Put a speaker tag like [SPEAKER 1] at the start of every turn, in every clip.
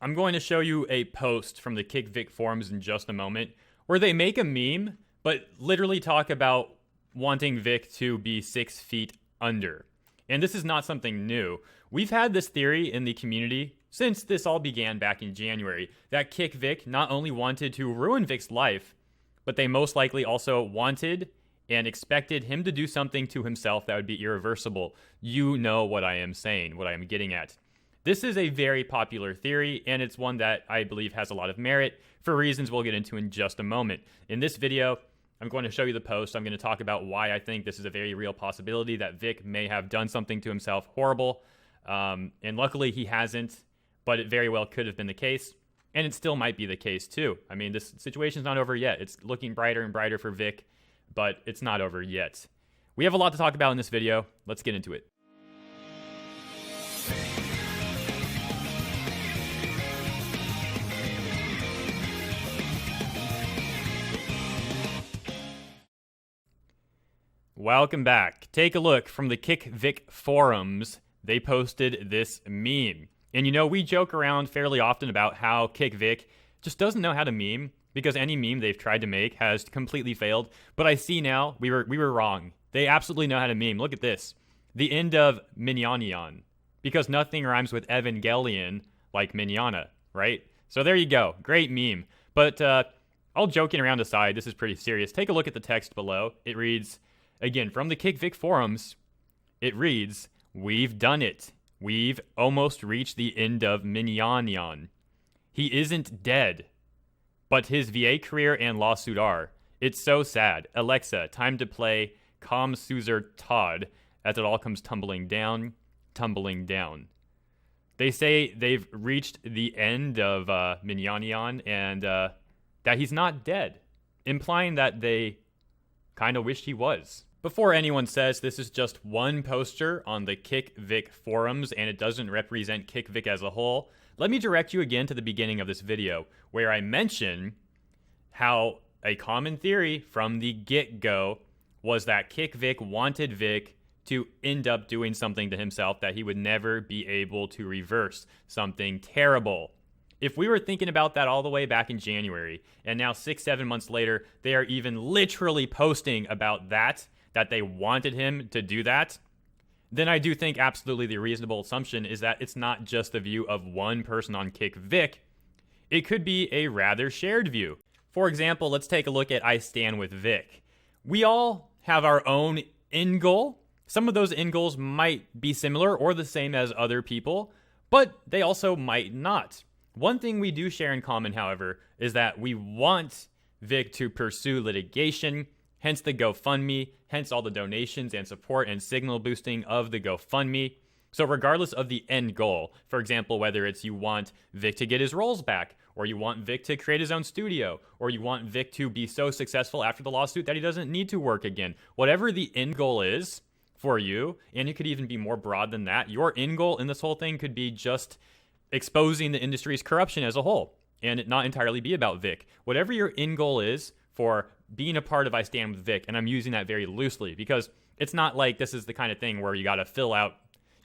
[SPEAKER 1] I'm going to show you a post from the KickVic forums in just a moment where they make a meme, but literally talk about wanting Vic to be 6 feet under. And this is not something new. We've had this theory in the community since this all began back in January, that KickVic not only wanted to ruin Vic's life, but they most likely also wanted and expected him to do something to himself that would be irreversible. You know what I am saying, what I am getting at. This is a very popular theory, and it's one that I believe has a lot of merit for reasons we'll get into in just a moment. In this video, I'm going to show you the post. I'm going to talk about why I think this is a very real possibility that Vic may have done something to himself horrible. And luckily he hasn't, but it very well could have been the case. And it still might be the case too. I mean, this situation's not over yet. It's looking brighter and brighter for Vic, but it's not over yet. We have a lot to talk about in this video. Let's get into it. Welcome back. Take a look from the KickVic forums. They posted this meme. And you know, we joke around fairly often about how KickVic just doesn't know how to meme because any meme they've tried to make has completely failed. But I see now we were wrong. They absolutely know how to meme. Look at this. The end of Minyanion. Because nothing rhymes with Evangelion like Minyana, right? So there you go. Great meme. But all joking around aside, this is pretty serious. Take a look at the text below. It reads, again, from the KickVic forums, it reads, "We've done it. We've almost reached the end of Minyanion. He isn't dead, but his VA career and lawsuit are. It's so sad. Alexa, time to play Calm Suzer Todd as it all comes tumbling down, tumbling down." They say they've reached the end of Minyanion and that he's not dead, implying that they kind of wished he was. Before anyone says this is just one poster on the KickVic forums and it doesn't represent KickVic as a whole, let me direct you again to the beginning of this video where I mention how a common theory from the get-go was that KickVic wanted Vic to end up doing something to himself that he would never be able to reverse, something terrible. If we were thinking about that all the way back in January, and now 6-7 months later, they are even literally posting about that they wanted him to do that, then I do think absolutely the reasonable assumption is that it's not just the view of one person on KickVic. It could be a rather shared view. For example, let's take a look at I Stand With Vic. We all have our own end goal. Some of those end goals might be similar or the same as other people, but they also might not. One thing we do share in common, however, is that we want Vic to pursue litigation, hence the GoFundMe, hence all the donations and support and signal boosting of the GoFundMe. So regardless of the end goal, for example, whether it's you want Vic to get his roles back, or you want Vic to create his own studio, or you want Vic to be so successful after the lawsuit that he doesn't need to work again, whatever the end goal is for you, and it could even be more broad than that, your end goal in this whole thing could be just exposing the industry's corruption as a whole, and it not entirely be about Vic. Whatever your end goal is for being a part of I Stand With Vic, and I'm using that very loosely because it's not like this is the kind of thing where you got to fill out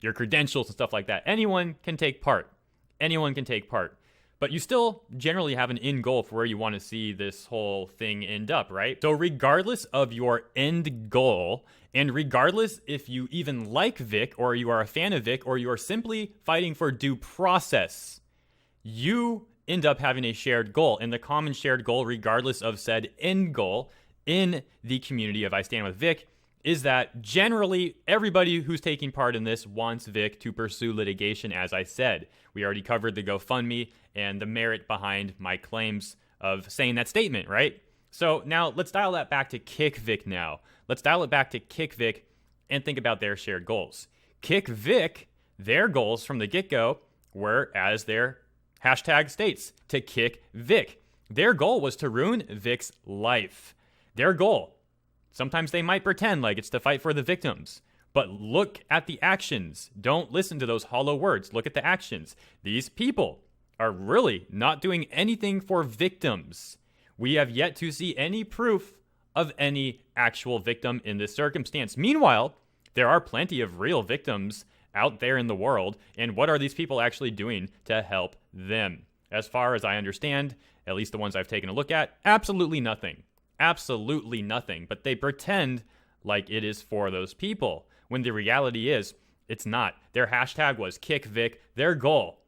[SPEAKER 1] your credentials and stuff like that. Anyone can take part. Anyone can take part. But you still generally have an end goal for where you want to see this whole thing end up, right? So regardless of your end goal, and regardless if you even like Vic, or you are a fan of Vic, or you are simply fighting for due process, you end up having a shared goal. And the common shared goal, regardless of said end goal in the community of I Stand With Vic, is that generally everybody who's taking part in this wants Vic to pursue litigation, as I said. We already covered the GoFundMe and the merit behind my claims of saying that statement, right? So now let's dial that back to KickVic now. Let's dial it back to KickVic and think about their shared goals. KickVic, their goals from the get-go were, as their hashtag states, to kick Vic. Their goal was to ruin Vic's life. Their goal. Sometimes they might pretend like it's to fight for the victims. But look at the actions. Don't listen to those hollow words. Look at the actions. These people are really not doing anything for victims. We have yet to see any proof of any actual victim in this circumstance. Meanwhile, there are plenty of real victims out there in the world. And what are these people actually doing to help them. As far as I understand, at least the ones I've taken a look at, absolutely nothing. Absolutely nothing. But they pretend like it is for those people, when the reality is, it's not. Their hashtag was KickVic. Their goal,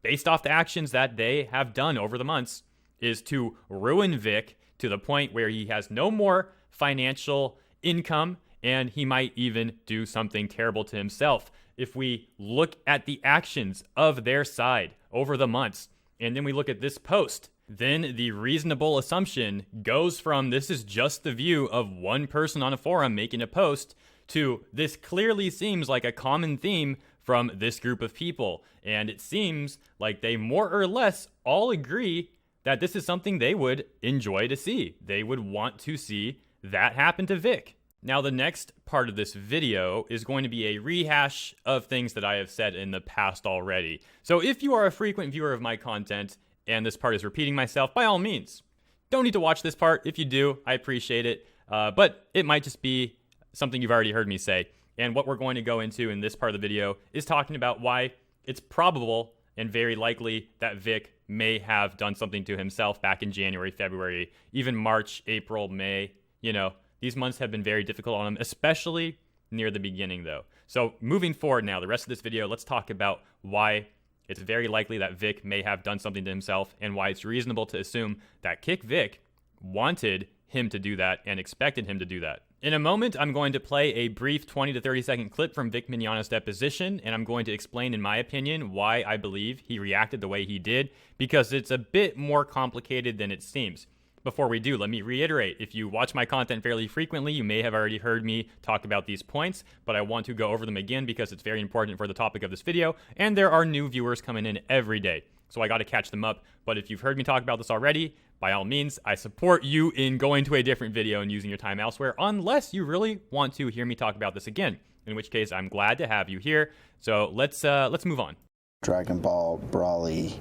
[SPEAKER 1] based off the actions that they have done over the months, is to ruin Vic to the point where he has no more financial income, and he might even do something terrible to himself. If we look at the actions of their side over the months, and then we look at this post, then the reasonable assumption goes from this is just the view of one person on a forum making a post to this clearly seems like a common theme from this group of people. And it seems like they more or less all agree that this is something they would enjoy to see. They would want to see that happen to Vic. Now, the next part of this video is going to be a rehash of things that I have said in the past already. So if you are a frequent viewer of my content and this part is repeating myself, by all means, don't need to watch this part. If you do, I appreciate it. But it might just be something you've already heard me say. And what we're going to go into in this part of the video is talking about why it's probable and very likely that Vic may have done something to himself back in January, February, even March, April, May. You know, these months have been very difficult on him, especially near the beginning, though. So moving forward now, the rest of this video, let's talk about why it's very likely that Vic may have done something to himself and why it's reasonable to assume that KickVic wanted him to do that and expected him to do that. In a moment, I'm going to play a brief 20 to 30 second clip from Vic Mignogna's deposition, and I'm going to explain, in my opinion, why I believe he reacted the way he did, because it's a bit more complicated than it seems. Before we do, let me reiterate, if you watch my content fairly frequently, you may have already heard me talk about these points, but I want to go over them again because it's very important for the topic of this video, and there are new viewers coming in every day, so I got to catch them up. But if you've heard me talk about this already, by all means, I support you in going to a different video and using your time elsewhere, unless you really want to hear me talk about this again, in which case I'm glad to have you here. So let's move on.
[SPEAKER 2] Dragon Ball Broly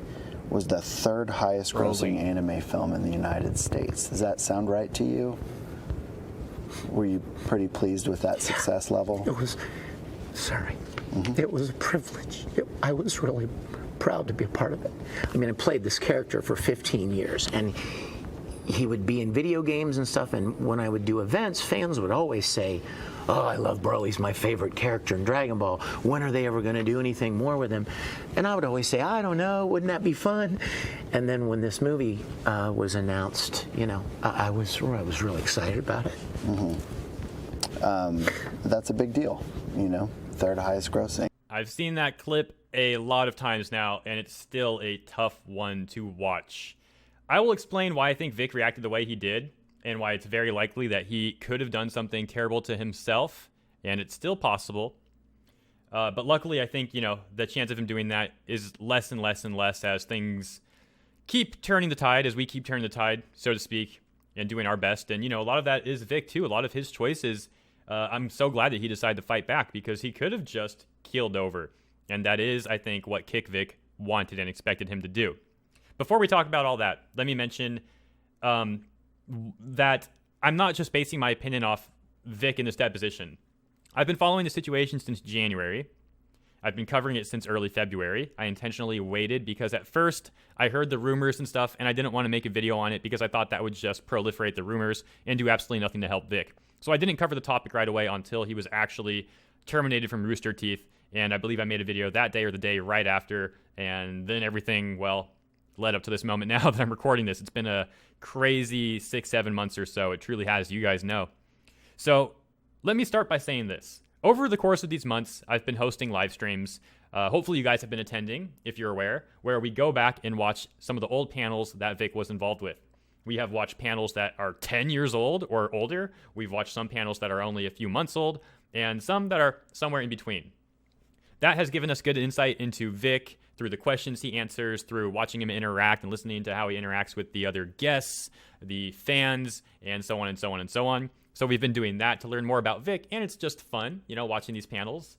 [SPEAKER 2] was the third highest grossing anime film in the United States. Does that sound right to you? Were you pretty pleased with that success level?
[SPEAKER 3] It was, it was a privilege. I was really proud to be a part of it. I mean, I played this character for 15 years, and he would be in video games and stuff, and when I would do events, fans would always say, "Oh, I love Broly's my favorite character in Dragon Ball. When are they ever going to do anything more with him?" And I would always say, "I don't know, wouldn't that be fun?" And then when this movie was announced, you know, I was really excited about it.
[SPEAKER 2] That's a big deal, you know, third highest grossing.
[SPEAKER 1] I've seen that clip a lot of times now, and it's still a tough one to watch. I will explain why I think Vic reacted the way he did, and why it's very likely that he could have done something terrible to himself, and it's still possible. But luckily, I think, you know, the chance of him doing that is less and less and less as things keep turning the tide, as we keep turning the tide, so to speak, and doing our best. And, you know, a lot of that is Vic, too. A lot of his choices, I'm so glad that he decided to fight back, because he could have just keeled over. And that is, I think, what KickVic wanted and expected him to do. Before we talk about all that, let me mention that I'm not just basing my opinion off Vic in this deposition. I've been following the situation since January. I've been covering it since early February. I intentionally waited because at first I heard the rumors and stuff, and I didn't want to make a video on it because I thought that would just proliferate the rumors and do absolutely nothing to help Vic. So I didn't cover the topic right away until he was actually terminated from Rooster Teeth, and I believe I made a video that day or the day right after, and then everything, well, led up to this moment now that I'm recording this. It's been a crazy 6-7 months or so. It truly has, you guys know. So let me start by saying this. Over the course of these months, I've been hosting live streams. Hopefully you guys have been attending, if you're aware, where we go back and watch some of the old panels that Vic was involved with. We have watched panels that are 10 years old or older. We've watched some panels that are only a few months old, and some that are somewhere in between. That has given us good insight into Vic through the questions he answers, through watching him interact and listening to how he interacts with the other guests, the fans, and so on and so on and so on. So we've been doing that to learn more about Vic, and it's just fun, you know, watching these panels.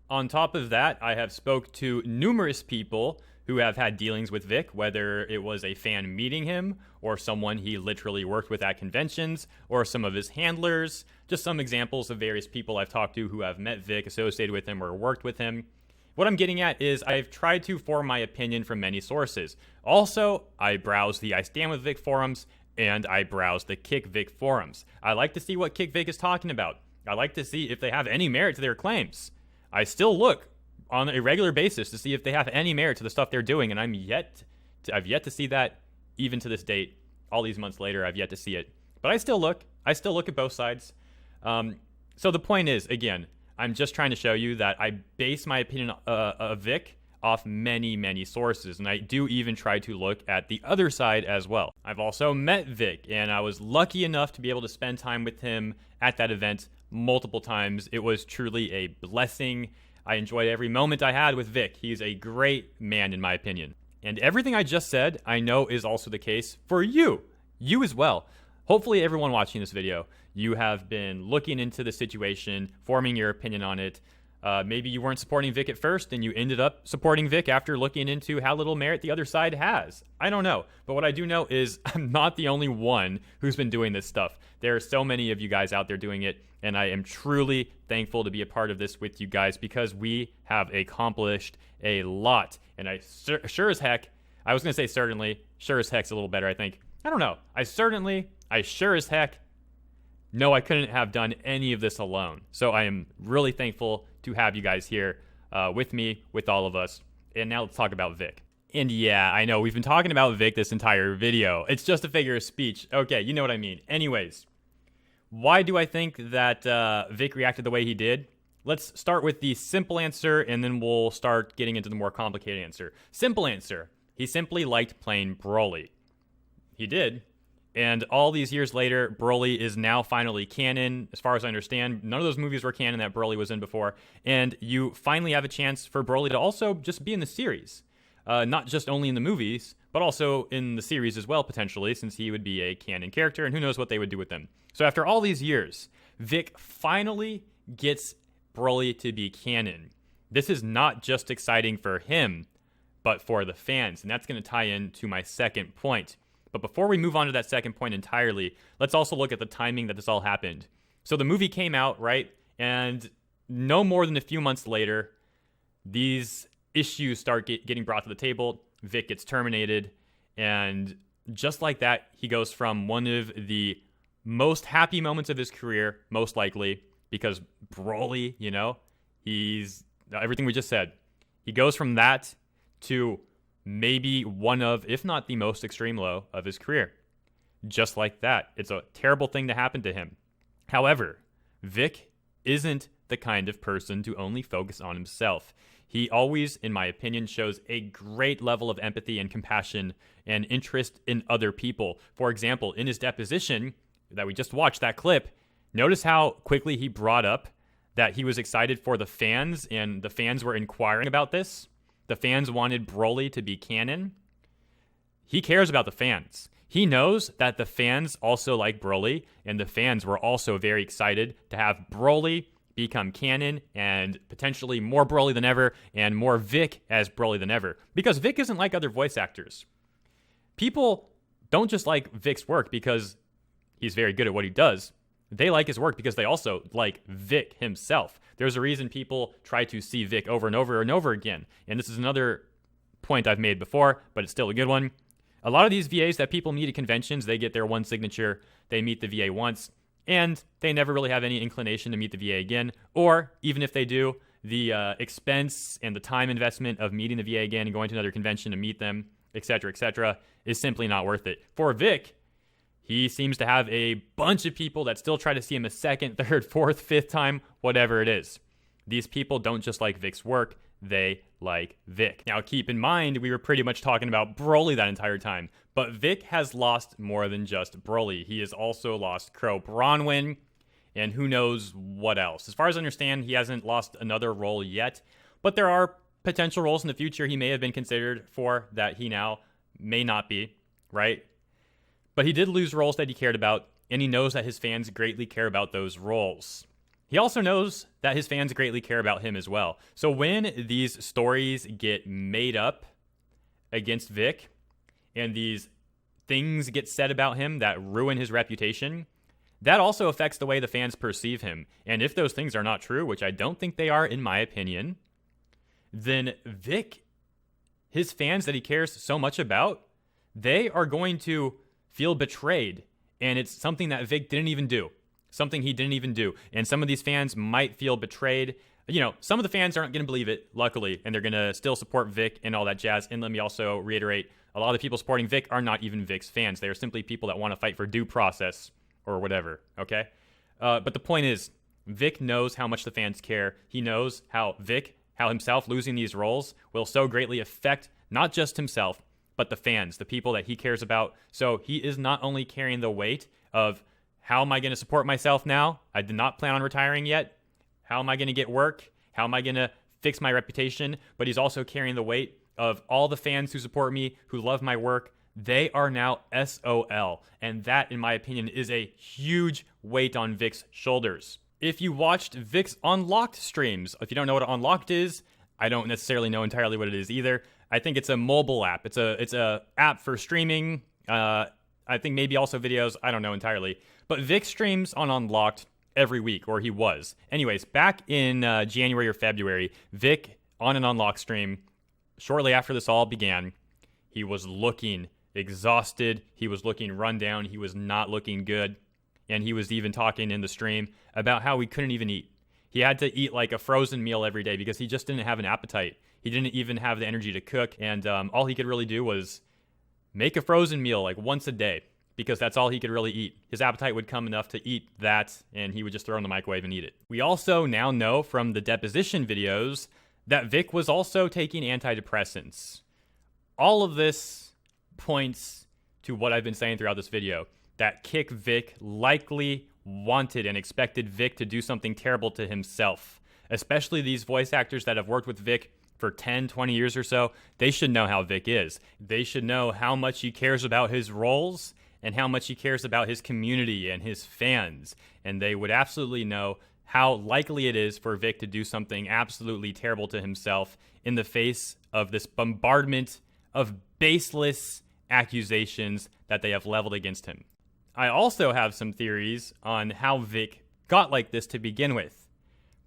[SPEAKER 1] On top of that, I have spoke to numerous people who have had dealings with Vic, whether it was a fan meeting him, or someone he literally worked with at conventions, or some of his handlers. Just some examples of various people I've talked to who have met Vic, associated with him, or worked with him. What I'm getting at is I've tried to form my opinion from many sources. Also, I browse the I Stand With Vic forums, and I browse the KickVic forums. I like to see what KickVic is talking about. I like to see if they have any merit to their claims. I still look on a regular basis to see if they have any merit to the stuff they're doing, and I've yet to see that even to this date. All these months later, I've yet to see it. But I still look at both sides. So the point is, again, I'm just trying to show you that I base my opinion of Vic off many, many sources, and I do even try to look at the other side as well. I've also met Vic, and I was lucky enough to be able to spend time with him at that event multiple times. It was truly a blessing. I enjoyed every moment I had with Vic. He's a great man, in my opinion. And everything I just said, I know is also the case for you as well. Hopefully everyone watching this video, you have been looking into the situation, forming your opinion on it. Maybe you weren't supporting Vic at first and you ended up supporting Vic after looking into how little merit the other side has. I don't know. But what I do know is I'm not the only one who's been doing this stuff. There are so many of you guys out there doing it, and I am truly thankful to be a part of this with you guys because we have accomplished a lot. And I sure as heck, I was going to say certainly, sure as heck's a little better, I think. I don't know. I sure as heck know I couldn't have done any of this alone. So I am really thankful to have you guys here with me, with all of us. And now let's talk about Vic. And yeah, I know we've been talking about Vic this entire video. It's just a figure of speech. Okay, you know what I mean. Anyways, why do I think that Vic reacted the way he did? Let's start with the simple answer, and then we'll start getting into the more complicated answer. Simple answer. He simply liked playing Broly. He did. And all these years later, Broly is now finally canon, as far as I understand. None of those movies were canon that Broly was in before. And you finally have a chance for Broly to also just be in the series. Not just only in the movies, but also in the series as well, potentially, since he would be a canon character, and who knows what they would do with him. So after all these years, Vic finally gets Broly to be canon. This is not just exciting for him, but for the fans. And that's going to tie in to my second point. But before we move on to that second point entirely, let's also look at the timing that this all happened. So the movie came out, right? And no more than a few months later, these issues start getting brought to the table. Vic gets terminated. And just like that, he goes from one of the most happy moments of his career, most likely, because Broly, you know, he's everything we just said. He goes from that to maybe one of, if not the most extreme low of his career. Just like that. It's a terrible thing to happen to him. However, Vic isn't the kind of person to only focus on himself. He always, in my opinion, shows a great level of empathy and compassion and interest in other people. For example, in his deposition that we just watched, that clip, notice how quickly he brought up that he was excited for the fans, and the fans were inquiring about this. The fans wanted Broly to be canon. He cares about the fans. He knows that the fans also like Broly, and the fans were also very excited to have Broly become canon and potentially more Broly than ever and more Vic as Broly than ever. Because Vic isn't like other voice actors. People don't just like Vic's work because he's very good at what he does. They like his work because they also like Vic himself. There's a reason people try to see Vic over and over and over again. And this is another point I've made before, but it's still a good one. A lot of these VAs that people meet at conventions, they get their one signature, they meet the VA once, and they never really have any inclination to meet the VA again. Or even if they do, the expense and the time investment of meeting the VA again and going to another convention to meet them, etc., is simply not worth it. For Vic, he seems to have a bunch of people that still try to see him a second, third, fourth, fifth time, whatever it is. These people don't just like Vic's work, they like Vic. Now keep in mind, we were pretty much talking about Broly that entire time, but Vic has lost more than just Broly. He has also lost Crow Bronwyn, and who knows what else. As far as I understand, he hasn't lost another role yet, but there are potential roles in the future he may have been considered for that he now may not be, right? But he did lose roles that he cared about, and he knows that his fans greatly care about those roles. He also knows that his fans greatly care about him as well. So when these stories get made up against Vic, and these things get said about him that ruin his reputation, that also affects the way the fans perceive him. And if those things are not true, which I don't think they are in my opinion, then Vic, his fans that he cares so much about, they are going to feel betrayed. And it's something that Vic didn't even do. Something he didn't even do. And some of these fans might feel betrayed. You know, some of the fans aren't going to believe it, luckily, and they're going to still support Vic and all that jazz. And let me also reiterate, a lot of the people supporting Vic are not even Vic's fans. They are simply people that want to fight for due process or whatever, okay? But the point is, Vic knows how much the fans care. He knows how himself losing these roles will so greatly affect not just himself, but the fans, the people that he cares about. So he is not only carrying the weight of, how am I going to support myself now? I did not plan on retiring yet. How am I going to get work? How am I going to fix my reputation? But he's also carrying the weight of all the fans who support me, who love my work. They are now SOL. And that, in my opinion, is a huge weight on Vic's shoulders. If you watched Vic's Unlocked streams, if you don't know what Unlocked is, I don't necessarily know entirely what it is either. I think it's a mobile app. It's a app for streaming. I think maybe also videos. I don't know entirely. But Vic streams on Unlocked every week, or he was. Anyways, back in January or February, Vic on an Unlocked stream, shortly after this all began, he was looking exhausted. He was looking run down. He was not looking good. And he was even talking in the stream about how he couldn't even eat. He had to eat like a frozen meal every day because he just didn't have an appetite. He didn't even have the energy to cook. And all he could really do was make a frozen meal like once a day, because that's all he could really eat. His appetite would come enough to eat that, and he would just throw it in the microwave and eat it. We also now know from the deposition videos that Vic was also taking antidepressants. All of this points to what I've been saying throughout this video, that KickVic likely wanted and expected Vic to do something terrible to himself. Especially these voice actors that have worked with Vic for 10, 20 years or so. They should know how Vic is. They should know how much he cares about his roles and how much he cares about his community and his fans. And they would absolutely know how likely it is for Vic to do something absolutely terrible to himself in the face of this bombardment of baseless accusations that they have leveled against him. I also have some theories on how Vic got like this to begin with.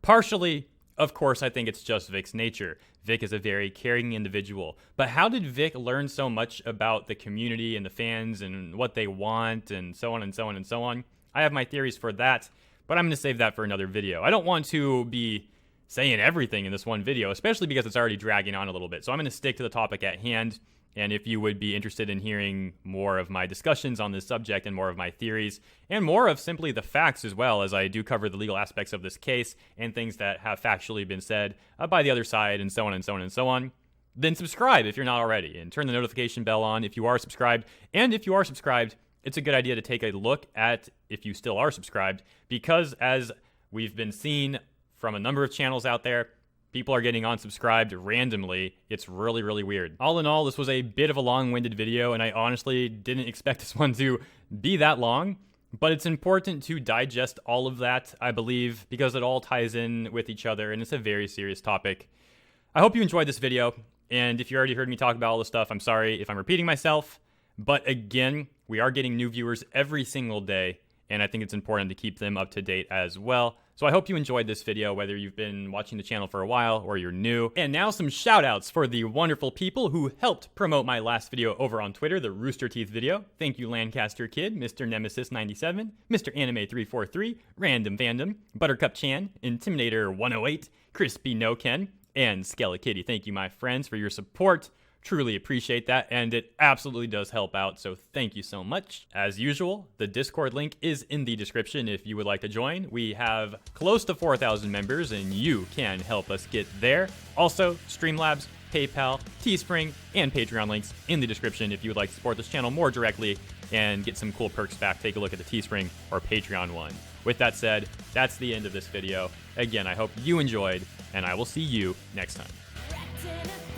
[SPEAKER 1] Partially, of course, I think it's just Vic's nature. Vic is a very caring individual. But how did Vic learn so much about the community and the fans and what they want and so on and so on and so on? I have my theories for that, but I'm going to save that for another video. I don't want to be saying everything in this one video, especially because it's already dragging on a little bit. So I'm going to stick to the topic at hand. And if you would be interested in hearing more of my discussions on this subject and more of my theories and more of simply the facts as well, as I do cover the legal aspects of this case and things that have factually been said by the other side and so on and so on and so on, then subscribe if you're not already and turn the notification bell on if you are subscribed. And if you are subscribed, it's a good idea to take a look at if you still are subscribed, because as we've been seeing from a number of channels out there, people are getting unsubscribed randomly. It's really, really weird. All in all, this was a bit of a long-winded video, and I honestly didn't expect this one to be that long, but it's important to digest all of that, I believe, because it all ties in with each other, and it's a very serious topic. I hope you enjoyed this video, and if you already heard me talk about all this stuff, I'm sorry if I'm repeating myself, but again, we are getting new viewers every single day, and I think it's important to keep them up to date as well. So I hope you enjoyed this video, whether you've been watching the channel for a while or you're new. And now some shout outs for the wonderful people who helped promote my last video over on Twitter, the Rooster Teeth video. Thank you, Lancaster Kid, Mr. Nemesis97, Mr. Anime343, Random Fandom, Buttercup Chan, Intimidator108, Crispy No Ken, and Skelekitty. Thank you, my friends, for your support. Truly appreciate that, and it absolutely does help out, so thank you so much. As usual, the Discord link is in the description if you would like to join. We have close to 4,000 members, and you can help us get there. Also, Streamlabs, PayPal, Teespring, and Patreon links in the description if you would like to support this channel more directly and get some cool perks back. Take a look at the Teespring or Patreon one. With that said, that's the end of this video. Again, I hope you enjoyed, and I will see you next time.